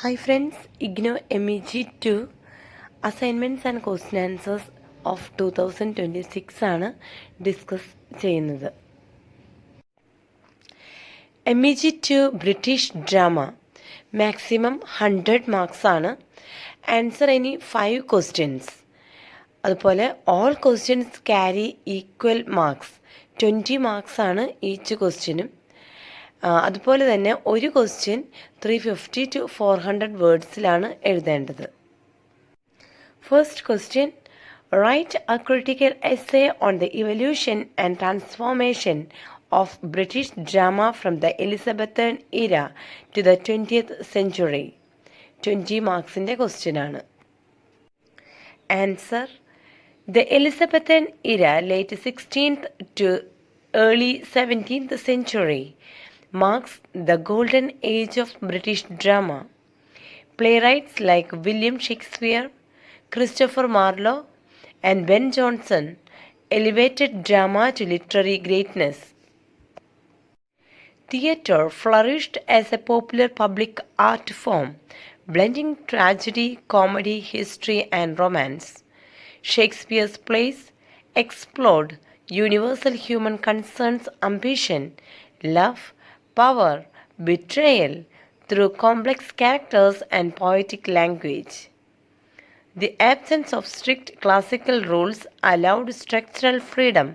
Hi friends, IGNOU MEG2 assignments and question answers of 2026 ആണ് discuss ചെയ്യുന്നത്. MEG2 British drama maximum 100 marks ആണ്. Answer ഇനി 5 questions. അതുപോലെ all questions carry equal marks 20 marks ആണ് each ക്വസ്റ്റ്യനും. അതുപോലെ തന്നെ ഒരു ക്വസ്റ്റ്യൻ 350 to 400 വേർഡ്സിലാണ് എഴുതേണ്ടത്. First question, right a critical essay on the evolution and transformation of British drama from the Elizabethan era to the 20th century. 20 മാർക്സിൻ്റെ question ആണ്. Answer, the Elizabethan era late 16th to early 17th century marks the golden age of British drama. Playwrights like William Shakespeare, Christopher Marlowe, and Ben Jonson elevated drama to literary greatness. Theatre flourished as a popular public art form, blending tragedy, comedy, history, and romance. Shakespeare's plays explored universal human concerns, ambition, love, power, betrayal through complex characters and poetic language. The absence of strict classical rules allowed structural freedom,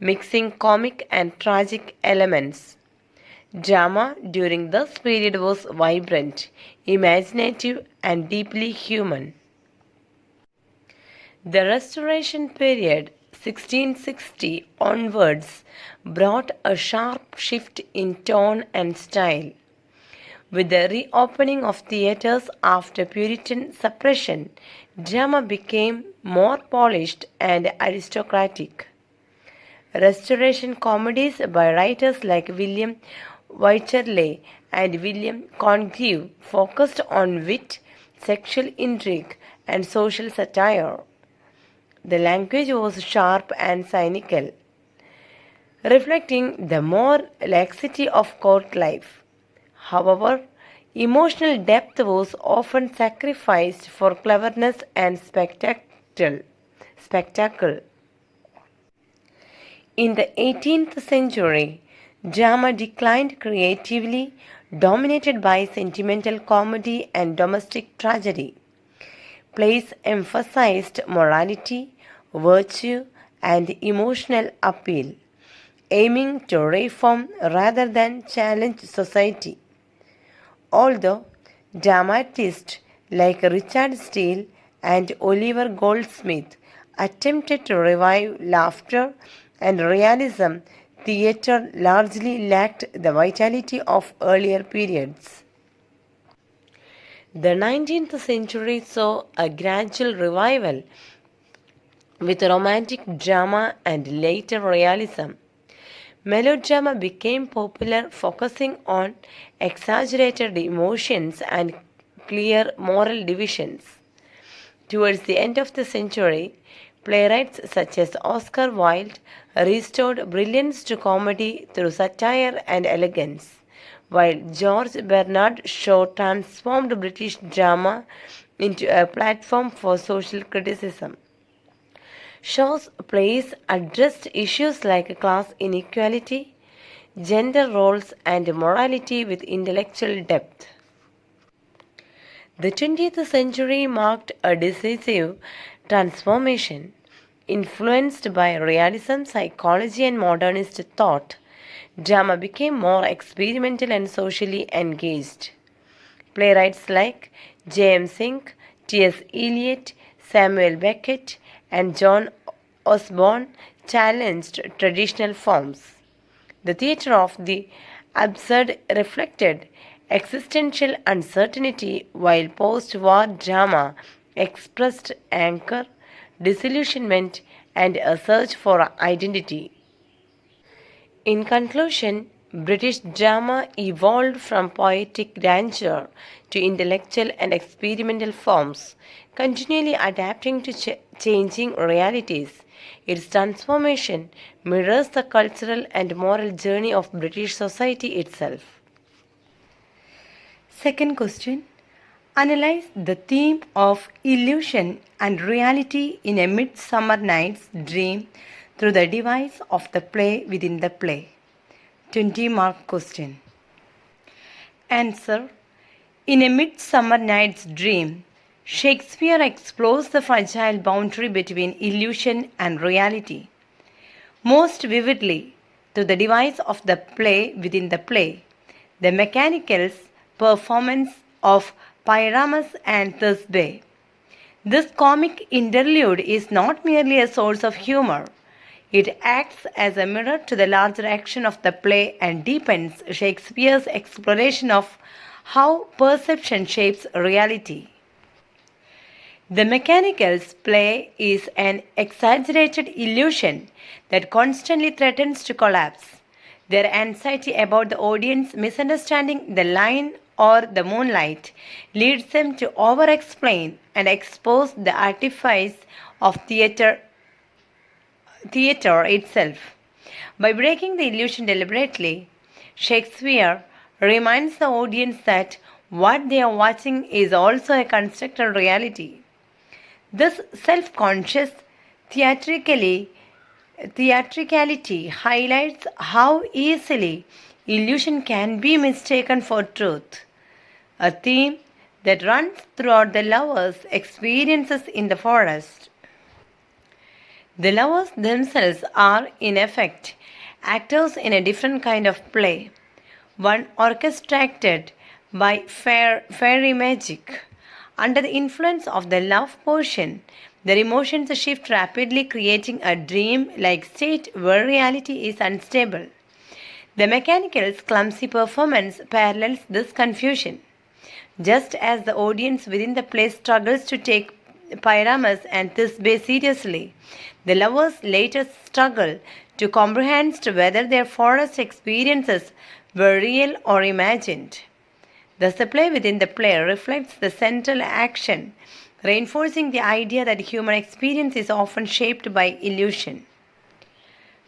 mixing comic and tragic elements. Drama during this period was vibrant, imaginative, and deeply human. The Restoration period 1660 onwards brought a sharp shift in tone and style. With the reopening of theatres after Puritan suppression, drama became more polished and aristocratic. Restoration comedies by writers like William Wycherley and William Congreve focused on wit, sexual intrigue, and social satire. The language was sharp and cynical, reflecting the more laxity of court life. However, emotional depth was often sacrificed for cleverness and spectacle. In the 18th century, drama declined creatively, dominated by sentimental comedy and domestic tragedy. Plays emphasized morality, virtue, and emotional appeal, aiming to reform rather than challenge society. Although dramatists like Richard Steele and Oliver Goldsmith attempted to revive laughter and realism, theatre largely lacked the vitality of earlier periods. The 19th century saw a gradual revival with romantic drama and later realism. Melodrama became popular, focusing on exaggerated emotions and clear moral divisions. Towards the end of the century, playwrights such as Oscar Wilde restored brilliance to comedy through satire and elegance, while George Bernard Shaw transformed British drama into a platform for social criticism. Shaw's plays addressed issues like class inequality, gender roles, and morality with intellectual depth. The 20th century marked a decisive transformation. Influenced by realism, psychology, and modernist thought, drama became more experimental and socially engaged. Playwrights like James Sink, T.S. Eliot, Samuel Beckett, and John Osborne challenged traditional forms. The theatre of the absurd reflected existential uncertainty, while post-war drama expressed anger, disillusionment, and a search for identity. In conclusion, British drama evolved from poetic grandeur to intellectual and experimental forms, continually adapting to changing realities. Its transformation mirrors the cultural and moral journey of British society itself. Second question, Analyze the theme of illusion and reality in A Midsummer Night's Dream through the device of the play within the play. 20-mark question. Answer. In A Midsummer Night's Dream, Shakespeare explores the fragile boundary between illusion and reality. Most vividly, through the device of the play within the play, the Mechanicals' performance of Pyramus and Thisbe. This comic interlude is not merely a source of humor. It acts as a mirror to the larger action of the play and deepens Shakespeare's exploration of how perception shapes reality. The Mechanicals' play is an exaggerated illusion that constantly threatens to collapse. Their anxiety about the audience misunderstanding the line or the moonlight leads them to over-explain and expose the artifice of theater itself. By breaking the illusion deliberately, Shakespeare reminds the audience that what they are watching is also a constructed reality. This self-conscious theatricality highlights how easily illusion can be mistaken for truth, a theme that runs throughout the lovers' experiences in the forest. The lovers themselves are, in effect, actors in a different kind of play, one orchestrated by fairy magic. Under the influence of the love potion, their emotions shift rapidly, creating a dream-like state where reality is unstable. The Mechanicals' clumsy performance parallels this confusion. Just as the audience within the play struggles to take Pyramus and Thisbe seriously, the lovers later struggle to comprehend whether their forest experiences were real or imagined. Thus, the play within the play reflects the central action, reinforcing the idea that human experience is often shaped by illusion.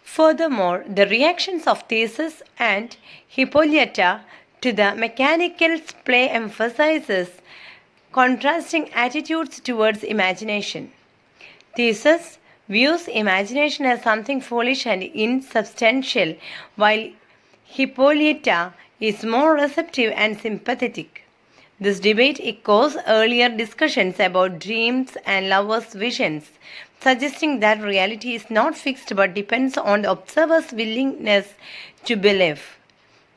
Furthermore, the reactions of Theseus and Hippolyta to the Mechanicals' play emphasizes contrasting attitudes towards imagination. Theseus views imagination as something foolish and insubstantial, while Hippolyta is more receptive and sympathetic. This debate echoes earlier discussions about dreams and lovers' visions, suggesting that reality is not fixed but depends on the observer's willingness to believe.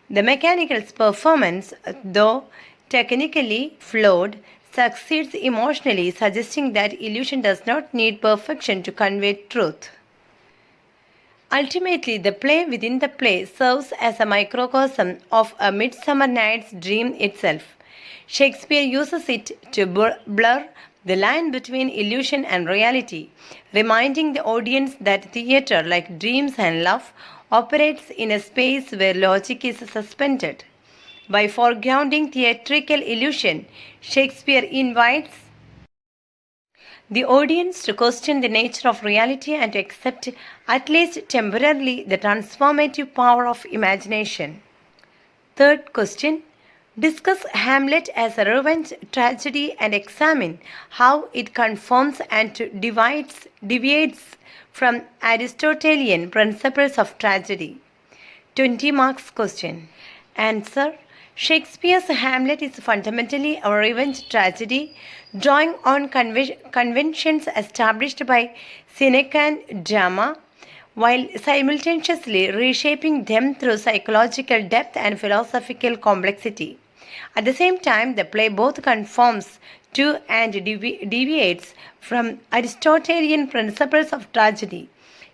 The Mechanicals' performance, though technically flawed, succeeds emotionally, suggesting that illusion does not need perfection to convey truth. Ultimately, the play within the play serves as a microcosm of A Midsummer Night's Dream itself. Shakespeare uses it to blur the line between illusion and reality, reminding the audience that theatre, like dreams and love, operates in a space where logic is suspended. By foregrounding theatrical illusion, Shakespeare invites the audience to question the nature of reality and to accept, at least temporarily, the transformative power of imagination. Third question. Discuss Hamlet as a revenge tragedy and examine how it conforms and deviates from Aristotelian principles of tragedy. 20 marks question. Answer. Shakespeare's Hamlet is fundamentally a revenge tragedy, drawing on conventions established by Senecan drama, while simultaneously reshaping them through psychological depth and philosophical complexity. At the same time, the play both conforms to and deviates from Aristotelian principles of tragedy,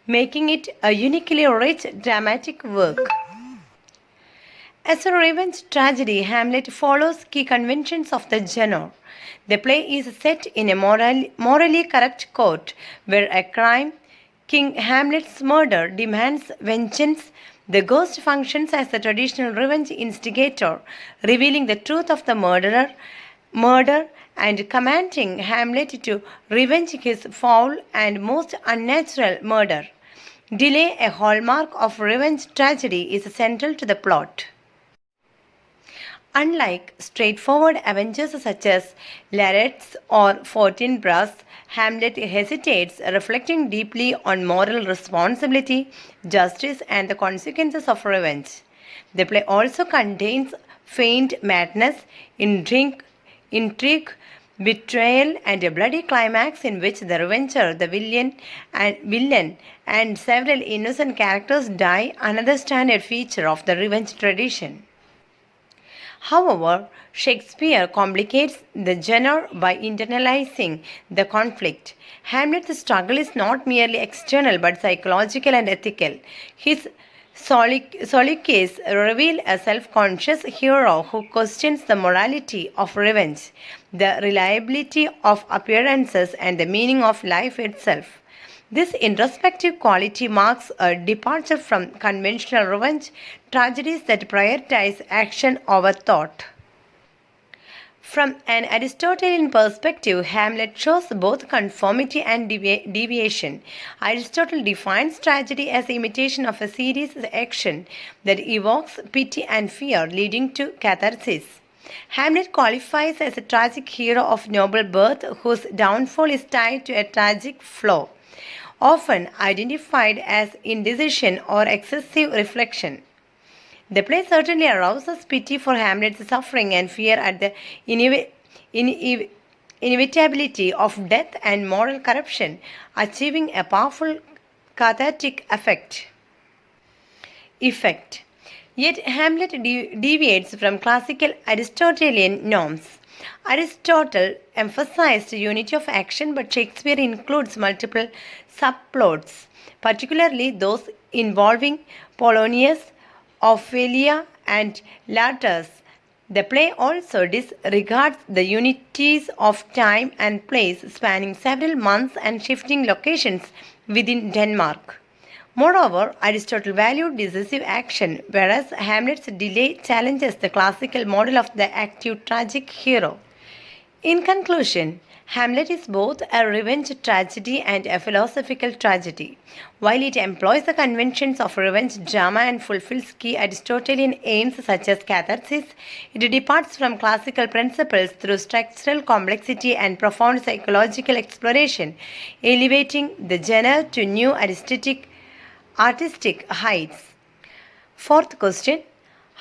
making it a uniquely rich dramatic work. As a revenge tragedy, Hamlet follows key conventions of the genre. The play is set in a morally correct court where a crime, King Hamlet's murder, demands vengeance. The ghost functions as the traditional revenge instigator, revealing the truth of the murder and commanding Hamlet to revenge his foul and most unnatural murder. Delay, a hallmark of revenge tragedy, is central to the plot. Unlike straightforward Avengers such as Laertes or Fortinbras, Hamlet hesitates, reflecting deeply on moral responsibility, justice, and the consequences of revenge. The play also contains faint madness, intrigue, betrayal, and a bloody climax in which the revenger, the villain, and several innocent characters die, another standard feature of the revenge tradition. However, Shakespeare complicates the genre by internalizing the conflict. Hamlet's struggle is not merely external but psychological and ethical. His soliloquies reveal a self conscious hero who questions the morality of revenge, the reliability of appearances, and the meaning of life itself. This introspective quality marks a departure from conventional revenge tragedies that prioritize action over thought. From an Aristotelian perspective, Hamlet shows both conformity and deviation. Aristotle defines tragedy as imitation of a serious action that evokes pity and fear, leading to catharsis. Hamlet qualifies as a tragic hero of noble birth whose downfall is tied to a tragic flaw, often identified as indecision or excessive reflection. The play certainly arouses pity for Hamlet's suffering and fear at the inevitability of death and moral corruption, achieving a powerful cathartic effect. Yet Hamlet deviates from classical Aristotelian norms. Aristotle emphasized unity of action, but Shakespeare includes multiple subplots, particularly those involving Polonius, Ophelia, and Laertes. The play also disregards the unities of time and place, spanning several months and shifting locations within Denmark. Moreover, Aristotle valued decisive action, whereas Hamlet's delay challenges the classical model of the active tragic hero. In conclusion, Hamlet is both a revenge tragedy and a philosophical tragedy. While it employs the conventions of revenge drama and fulfills key Aristotelian aims such as catharsis, it departs from classical principles through structural complexity and profound psychological exploration, elevating the genre to new artistic heights. Fourth question: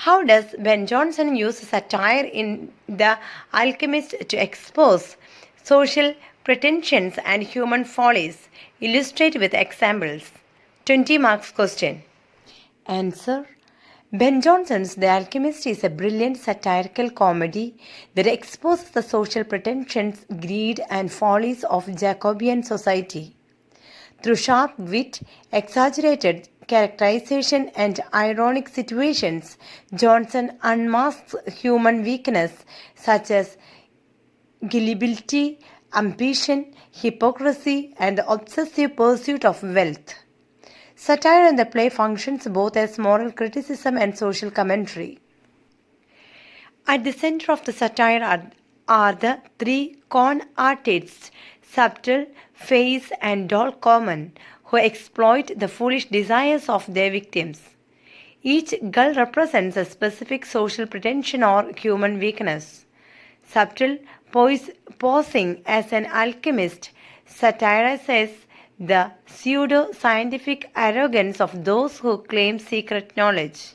how does Ben Jonson use satire in The Alchemist to expose social pretensions and human follies? Illustrate with examples. 20 marks question. Answer: Ben Jonson's The Alchemist is a brilliant satirical comedy that exposes the social pretensions, greed, and follies of Jacobean society. Through sharp wit, exaggerated characterization, and ironic situations, Jonson unmasks human weakness such as gullibility, ambition, hypocrisy, and the obsessive pursuit of wealth. Satire in the play functions both as moral criticism and social commentary. At the center of the satire are the three con artists, Subtle, Face, and Common, who exploit the foolish desires of their victims. Each gull represents a specific social pretension or human weakness. Subtle, posing as an alchemist, satirizes the pseudo-scientific arrogance of those who claim secret knowledge.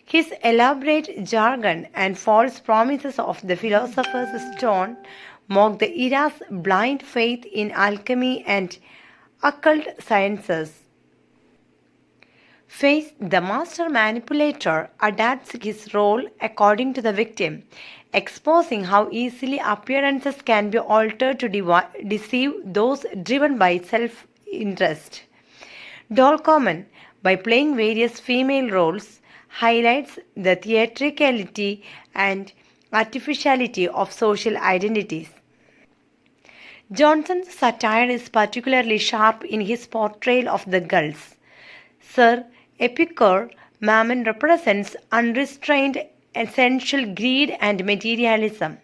His elaborate jargon and false promises of the philosopher's stone mock the era's blind faith in alchemy and occult sciences. Face, the master manipulator, adapts his role according to the victim, exposing how easily appearances can be altered to deceive those driven by self-interest. Common, by playing various female roles, highlights the theatricality and artificiality of social identities. Jonson's satire is particularly sharp in his portrayal of the gulls. Sir Epicure Mammon represents unrestrained essential greed and materialism.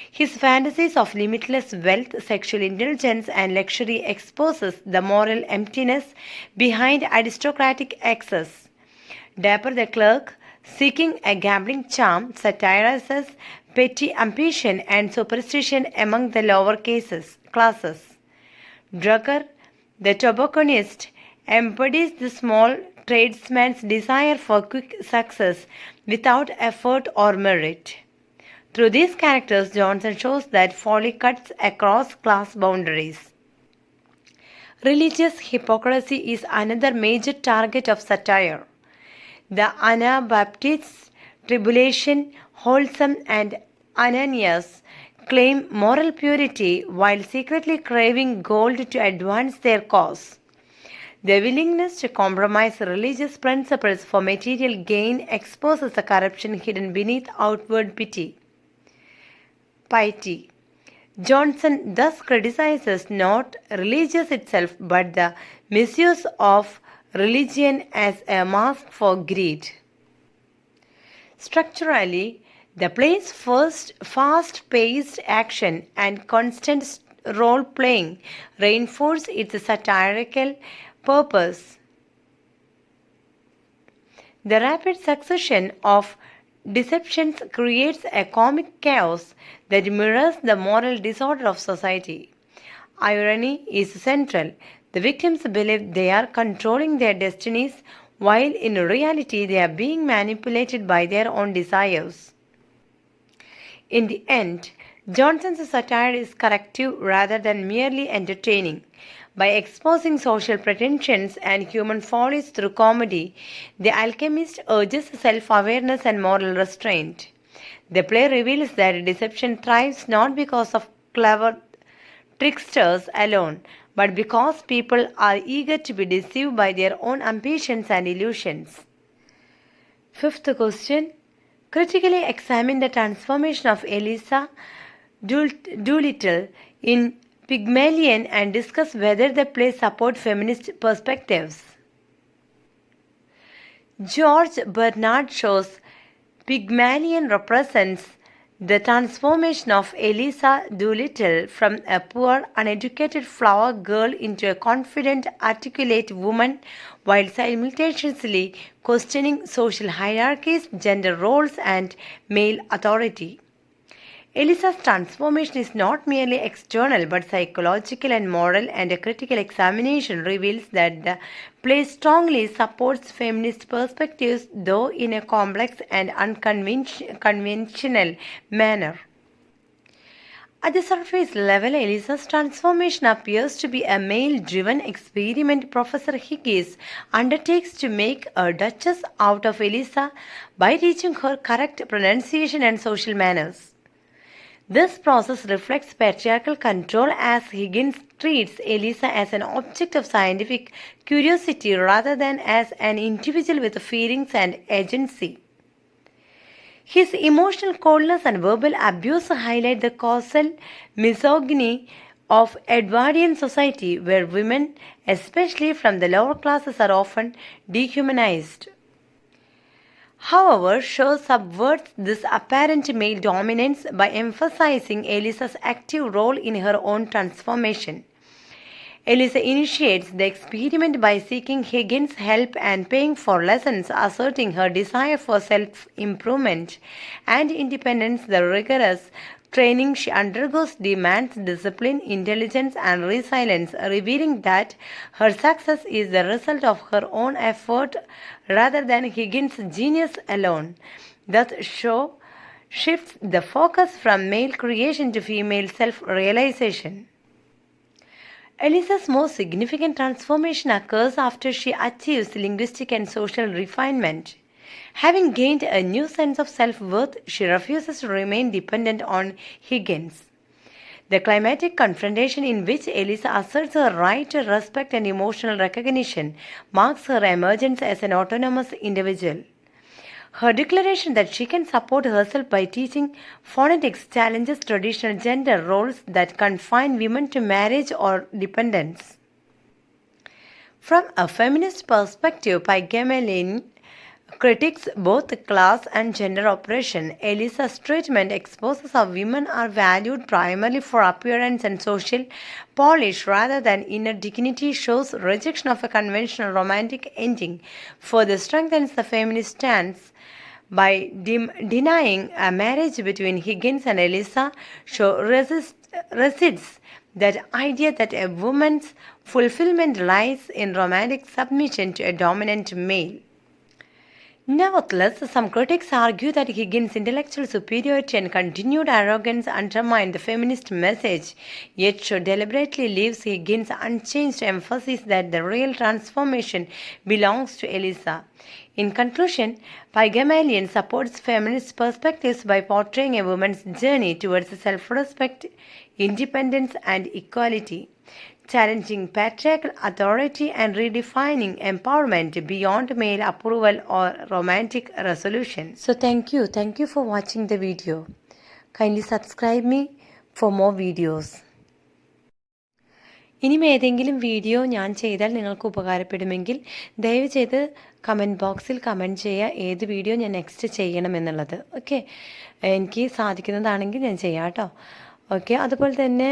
His fantasies of limitless wealth, sexual indulgence, and luxury exposes the moral emptiness behind aristocratic excess. Dapper the clerk Seeking a gambling charm satirizes petty ambition and superstition among the lower classes. Drucker, the tobacconist, embodies the small tradesman's desire for quick success without effort or merit. Through these characters, Johnson shows that folly cuts across class boundaries. Religious hypocrisy is another major target of satire. The Anabaptists, Tribulation, Wholesome, and Ananias claim moral purity while secretly craving gold to advance their cause. Their willingness to compromise religious principles for material gain exposes the corruption hidden beneath outward piety. Johnson thus criticizes not religion itself but the misuse of religion as a mask for greed. Structurally, the play's first fast-paced action and constant role-playing reinforce its satirical purpose. The rapid succession of deceptions creates a comic chaos that mirrors the moral disorder of society. Irony is central. The victims believe they are controlling their destinies, while in reality they are being manipulated by their own desires. In the end, Johnson's satire is corrective rather than merely entertaining. By exposing social pretensions and human follies through comedy, The Alchemist urges self-awareness and moral restraint. The play reveals that deception thrives not because of clever tricksters alone, but because people are eager to be deceived by their own ambitions and illusions. Fifth question. Critically examine the transformation of Eliza Doolittle in Pygmalion and discuss whether the play supports feminist perspectives. George Bernard Shaw's Pygmalion represents the transformation of Eliza Doolittle from a poor, uneducated flower girl into a confident, articulate woman while simultaneously questioning social hierarchies, gender roles, and male authority. Eliza's transformation is not merely external but psychological and moral, and a critical examination reveals that the play strongly supports feminist perspectives, though in a complex and unconventional manner. At the surface level, Eliza's transformation appears to be a male-driven experiment Professor Higgins undertakes to make a duchess out of Eliza by teaching her correct pronunciation and social manners. This process reflects patriarchal control as Higgins treats Eliza as an object of scientific curiosity rather than as an individual with feelings and agency. His emotional coldness and verbal abuse highlight the causal misogyny of Edwardian society, where women, especially from the lower classes, are often dehumanized. However, Shaw subverts this apparent male dominance by emphasizing Eliza's active role in her own transformation. Eliza initiates the experiment by seeking Higgins' help and paying for lessons, asserting her desire for self-improvement and independence. The rigorous training she undergoes demands discipline, intelligence, and resilience, revealing that her success is the result of her own effort rather than Higgins' genius alone. Thus, Shaw shifts the focus from male creation to female self-realization. Eliza's most significant transformation occurs after she achieves linguistic and social refinement. Having gained a new sense of self-worth, she refuses to remain dependent on Higgins. The climatic confrontation in which Eliza asserts her right to respect and emotional recognition marks her emergence as an autonomous individual. Her declaration that she can support herself by teaching phonetics challenges traditional gender roles that confine women to marriage or dependence. From a feminist perspective, Pygmalion critiques both class and gender oppression. Eliza's treatment exposes how women are valued primarily for appearance and social polish rather than inner dignity. Shows rejection of a conventional romantic ending further strengthens the feminist stance. by denying a marriage between Higgins and Eliza, Shaw resists that idea that a woman's fulfillment lies in romantic submission to a dominant male. Nevertheless, some critics argue that Higgins' intellectual superiority and continued arrogance undermine the feminist message, yet Shaw deliberately leaves Higgins' unchanged to emphasize that the real transformation belongs to Eliza. In conclusion, Pygmalion supports feminist perspectives by portraying a woman's journey towards self-respect, independence, and equality, challenging patriarchal authority and redefining empowerment beyond male approval or romantic resolution. So thank you for watching the video. Kindly subscribe me for more videos. ഇനിയും ഏതെങ്കിലും video ഞാൻ ചെയ്താൽ നിങ്ങൾക്ക് ഉപകാരപ്പെടുമെങ്കിൽ ദയവ് ചെയ്ത് comment ബോക്സിൽ comment ചെയ്യുക ഏത് വീഡിയോ ഞാൻ നെക്സ്റ്റ് ചെയ്യണമെന്നുള്ളത്. ഓക്കെ, എനിക്ക് സാധിക്കുന്നതാണെങ്കിൽ ഞാൻ ചെയ്യാം കേട്ടോ. ഓക്കെ, അതുപോലെ തന്നെ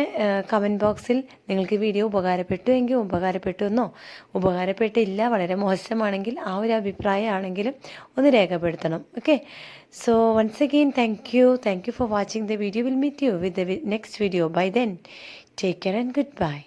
കമൻറ്റ് ബോക്സിൽ നിങ്ങൾക്ക് വീഡിയോ ഉപകാരപ്പെട്ടു എങ്കിൽ ഉപകാരപ്പെട്ടു എന്നോ ഉപകാരപ്പെട്ടില്ല വളരെ മോശമാണെങ്കിൽ ആ ഒരു അഭിപ്രായമാണെങ്കിലും ഒന്ന് രേഖപ്പെടുത്തണം. Okay, so once again thank you for watching the video. Will meet you with the next video. Bye then take care and good bye.